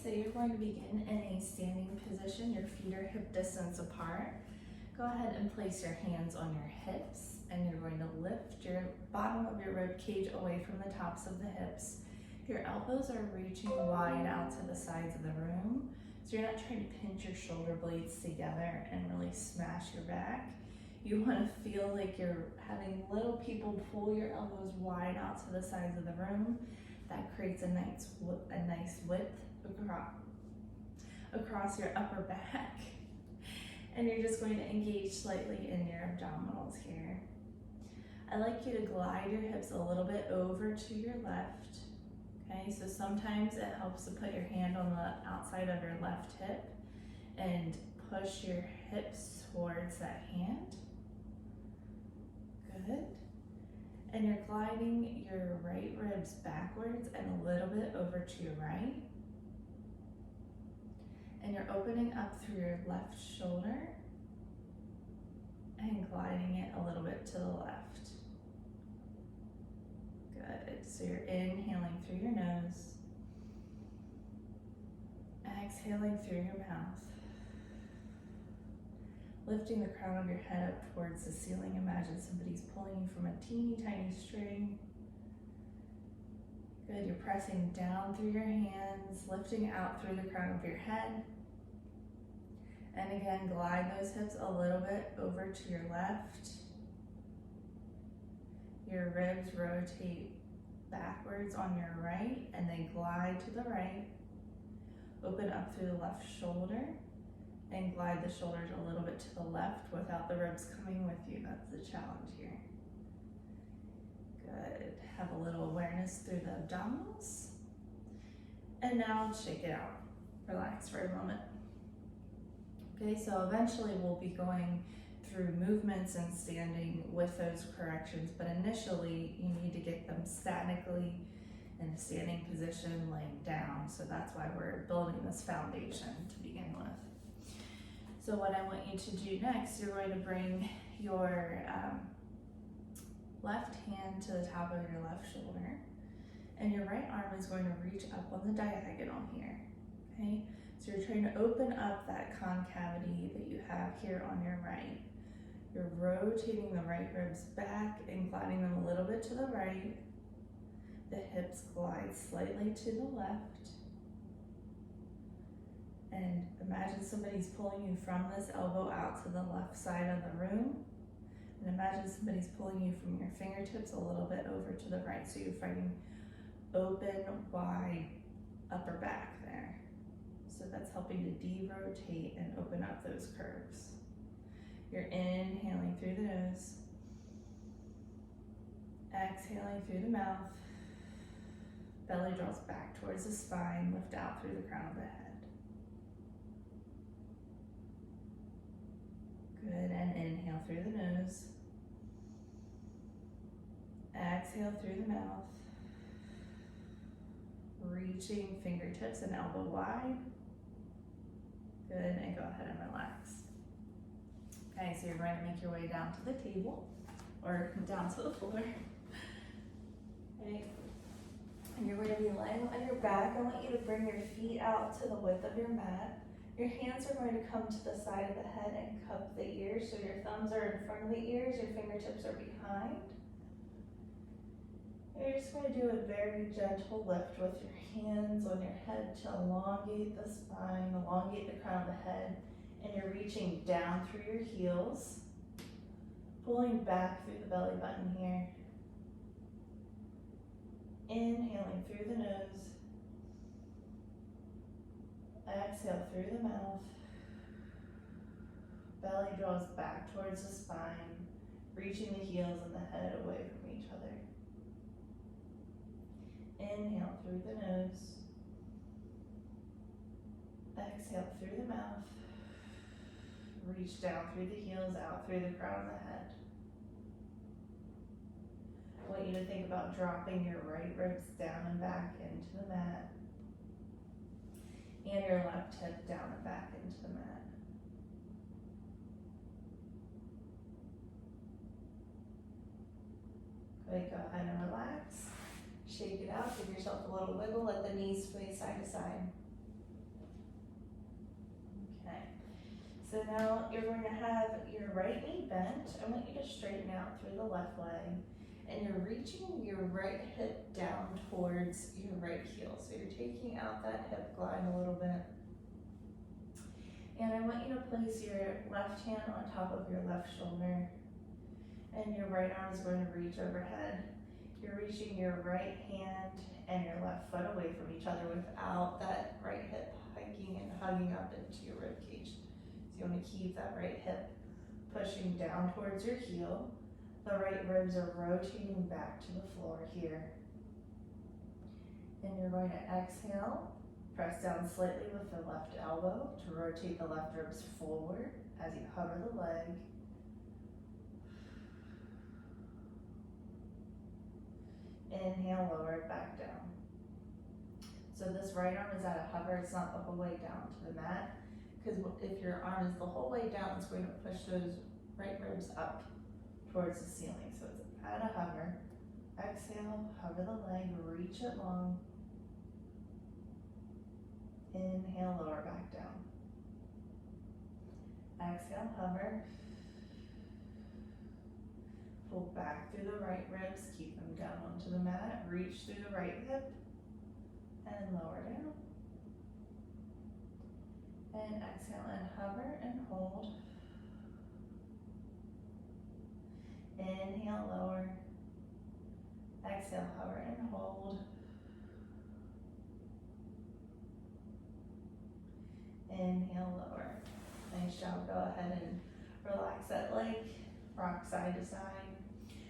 so you're going to begin in a standing position. Your feet are hip distance apart. Go ahead and place your hands on your hips, and you're going to lift your bottom of your rib cage away from the tops of the hips. Your elbows are reaching wide out to the sides of the room, so you're not trying to pinch your shoulder blades together and really smash your back. You want to feel like you're having little people pull your elbows wide out to the sides of the room. That creates a nice width across your upper back. And you're just going to engage slightly in your abdominals here. I like you to glide your hips a little bit over to your left. Okay, so sometimes it helps to put your hand on the outside of your left hip and push your hips towards that hand. Good. And you're gliding your right ribs backwards and a little bit over to your right. And you're opening up through your left shoulder and gliding it a little bit to the left. Good. So you're inhaling through your nose, exhaling through your mouth. Lifting the crown of your head up towards the ceiling. Imagine somebody's pulling you from a teeny tiny string. Good, you're pressing down through your hands, lifting out through the crown of your head. And again, glide those hips a little bit over to your left. Your ribs rotate backwards on your right and then glide to the right. Open up through the left shoulder. And glide the shoulders a little bit to the left without the ribs coming with you. That's the challenge here. Good. Have a little awareness through the abdominals. And now shake it out. Relax for a moment. Okay, so eventually we'll be going through movements and standing with those corrections, but initially you need to get them statically in a standing position, laying down. So that's why we're building this foundation to begin with. So what I want you to do next, you're going to bring your left hand to the top of your left shoulder, and your right arm is going to reach up on the diagonal here, okay? So you're trying to open up that concavity that you have here on your right. You're rotating the right ribs back and gliding them a little bit to the right. The hips glide slightly to the left. And imagine somebody's pulling you from this elbow out to the left side of the room. And imagine somebody's pulling you from your fingertips a little bit over to the right. So you're finding open, wide upper back there. So that's helping to de-rotate and open up those curves. You're inhaling through the nose. Exhaling through the mouth. Belly draws back towards the spine. Lift out through the crown of the head. Good, and inhale through the nose. Exhale through the mouth. Reaching fingertips and elbow wide. Good, and go ahead and relax. Okay, so you're going to make your way down to the table, or down to the floor. Okay, and you're going to be laying on your back. I want you to bring your feet out to the width of your mat. Your hands are going to come to the side of the head and cup the ears, so your thumbs are in front of the ears, your fingertips are behind. And you're just going to do a very gentle lift with your hands on your head to elongate the spine, elongate the crown of the head, and you're reaching down through your heels, pulling back through the belly button here. Inhaling through the nose. Exhale through the mouth. Belly draws back towards the spine, reaching the heels and the head away from each other. Inhale through the nose. Exhale through the mouth. Reach down through the heels, out through the crown of the head. I want you to think about dropping your right ribs down and back into the mat. And your left hip down and back into the mat. Good, go ahead and relax. Shake it out, give yourself a little wiggle, let the knees sway side to side. So now you're going to have your right knee bent. I want you to straighten out through the left leg. And you're reaching your right hip down towards your right heel. So you're taking out that hip glide a little bit. And I want you to place your left hand on top of your left shoulder. And your right arm is going to reach overhead. You're reaching your right hand and your left foot away from each other without that right hip hiking and hugging up into your rib cage. So you want to keep that right hip pushing down towards your heel. The right ribs are rotating back to the floor here. And you're going to exhale, press down slightly with the left elbow to rotate the left ribs forward as you hover the leg. Inhale, lower it back down. So this right arm is at a hover, it's not the whole way down to the mat, because if your arm is the whole way down, it's going to push those right ribs up towards the ceiling. So it's at a hover. Exhale, hover the leg, reach it long. Inhale, lower back down. Exhale, hover. Pull back through the right ribs, keep them down onto the mat, reach through the right hip, and lower down. And exhale and hover and hold. Inhale, lower. Exhale, hover and hold. Inhale, lower. Nice job. Go ahead and relax that leg, rock side to side.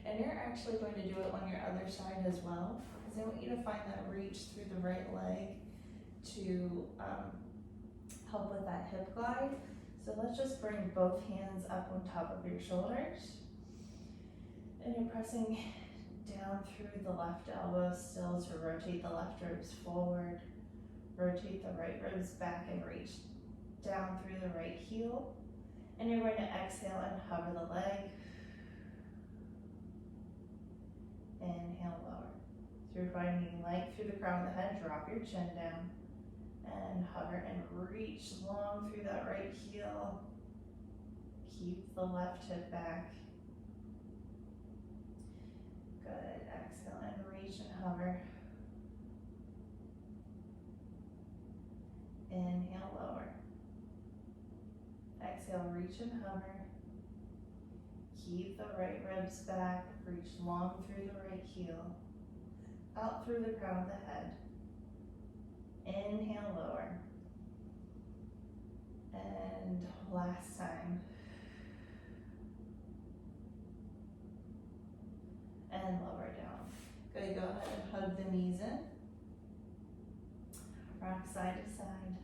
And you're actually going to do it on your other side as well, because I want you to find that reach through the right leg to help with that hip glide. So let's just bring both hands up on top of your shoulders. And you're pressing down through the left elbow still to rotate the left ribs forward. Rotate the right ribs back and reach down through the right heel. And you're going to exhale and hover the leg. Inhale, lower. So you're finding length through the crown of the head, drop your chin down. And hover and reach long through that right heel. Keep the left hip back. Good, exhale and reach and hover. Inhale, lower. Exhale, reach and hover. Keep the right ribs back, reach long through the right heel, out through the crown of the head. Inhale, lower. And last time. And lower down. Good, go ahead and hug the knees in. Rock side to side.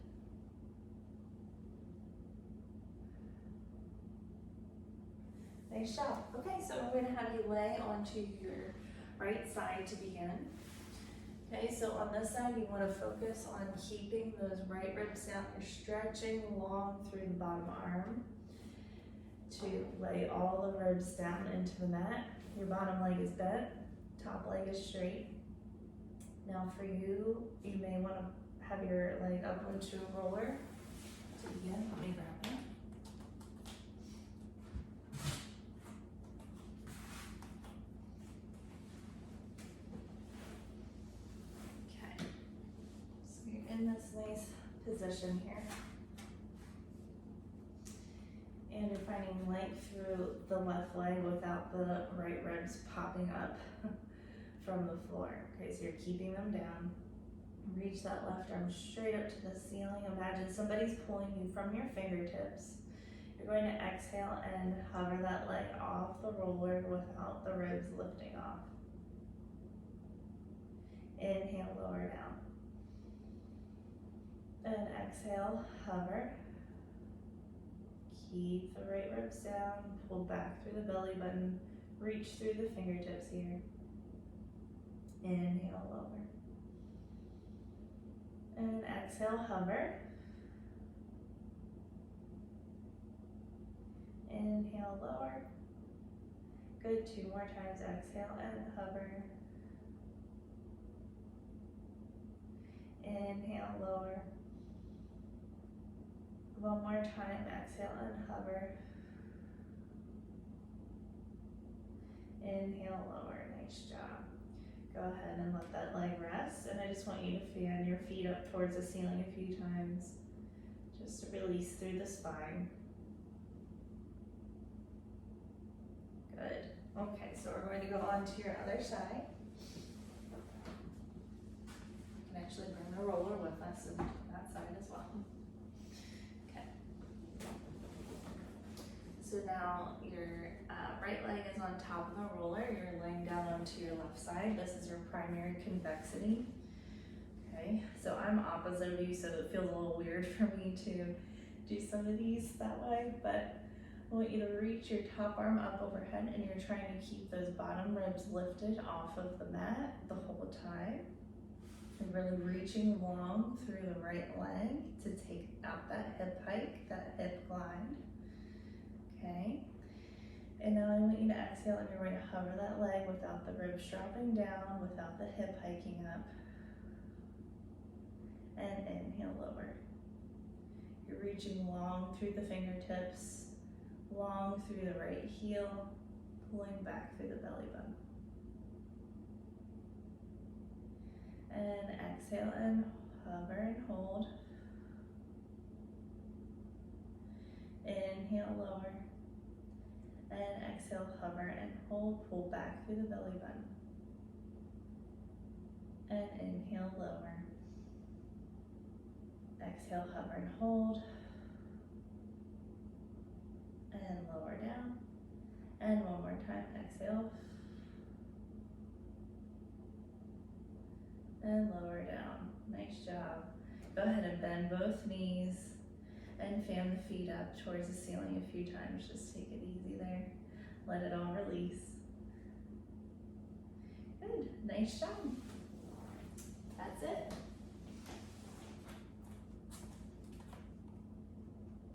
Nice job. Okay, so I'm going to have you lay onto your right side to begin. Okay, so on this side, you want to focus on keeping those right ribs down. You're stretching long through the bottom arm to lay all the ribs down into the mat. Your bottom leg is bent, top leg is straight. Now for you, you may want to have your leg up onto a roller. To begin, let me grab that. In this nice position here. And you're finding length through the left leg without the right ribs popping up from the floor. Okay, so you're keeping them down. Reach that left arm straight up to the ceiling. Imagine somebody's pulling you from your fingertips. You're going to exhale and hover that leg off the roller without the ribs lifting off. Inhale, lower down. And exhale, hover. Keep the right ribs down, pull back through the belly button, reach through the fingertips here. Inhale, lower. And exhale, hover. Inhale, lower. Good, 2 more times, exhale and hover. Inhale, lower. One more time, exhale and hover. Inhale, lower, nice job. Go ahead and let that leg rest, and I just want you to fan your feet up towards the ceiling a few times, just to release through the spine. Good. Okay, so we're going to go on to your other side. You can actually bring the roller with us and that side as well. Okay. So now your right leg is on top of the roller. You're laying down onto your left side. This is your primary convexity. Okay, so I'm opposite of you, so it feels a little weird for me to do some of these that way, but I want you to reach your top arm up overhead, and you're trying to keep those bottom ribs lifted off of the mat the whole time. And really reaching long through the right leg to take out that hip hike, that hip glide. Okay. And now I want you to exhale, and you're going to hover that leg without the ribs dropping down, without the hip hiking up. And inhale, lower. You're reaching long through the fingertips, long through the right heel, pulling back through the belly button. And exhale and hover and hold. Inhale, lower. And exhale, hover and hold, pull back through the belly button. And inhale, lower. Exhale, hover and hold. And lower down. And one more time, exhale. And lower down. Nice job. Go ahead and bend both knees and fan the feet up towards the ceiling a few times. Just take it easy there. Let it all release. Good, nice job.